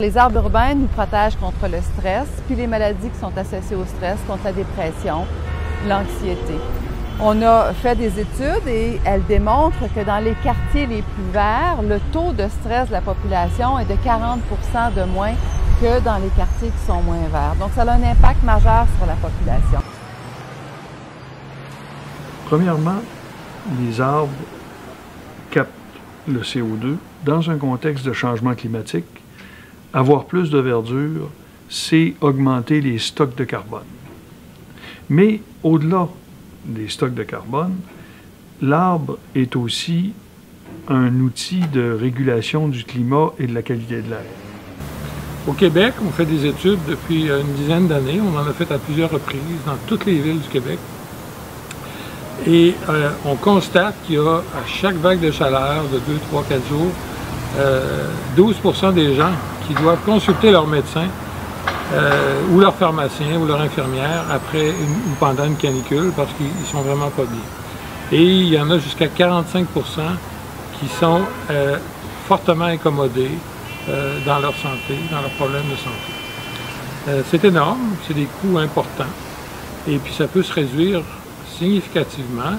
Les arbres urbains nous protègent contre le stress, puis les maladies qui sont associées au stress, contre la dépression, l'anxiété. On a fait des études et elles démontrent que dans les quartiers les plus verts, le taux de stress de la population est de 40 % de moins que dans les quartiers qui sont moins verts. Donc, ça a un impact majeur sur la population. Premièrement, les arbres captent le CO2 dans un contexte de changement climatique. Avoir plus de verdure, c'est augmenter les stocks de carbone. Mais au-delà des stocks de carbone, l'arbre est aussi un outil de régulation du climat et de la qualité de l'air. Au Québec, on fait des études depuis une dizaine d'années. On en a fait à plusieurs reprises dans toutes les villes du Québec. Et on constate qu'il y a à chaque vague de chaleur de 2, 3, 4 jours, 12 % des gens qui doivent consulter leur médecin ou leur pharmacien ou leur infirmière après ou pendant une canicule parce qu'ils sont vraiment pas bien. Et il y en a jusqu'à 45 % qui sont fortement incommodés dans leur santé, dans leurs problèmes de santé. C'est énorme, c'est des coûts importants et puis ça peut se réduire significativement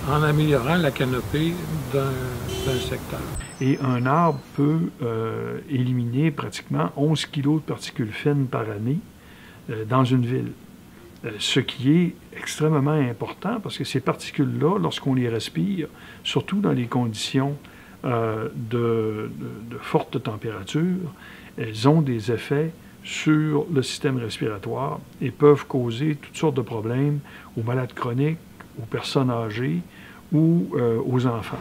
en améliorant la canopée d'un secteur. Et un arbre peut éliminer pratiquement 11 kg de particules fines par année dans une ville. Ce qui est extrêmement important parce que ces particules-là, lorsqu'on les respire, surtout dans les conditions de forte température, elles ont des effets sur le système respiratoire et peuvent causer toutes sortes de problèmes aux malades chroniques, aux personnes âgées ou aux enfants.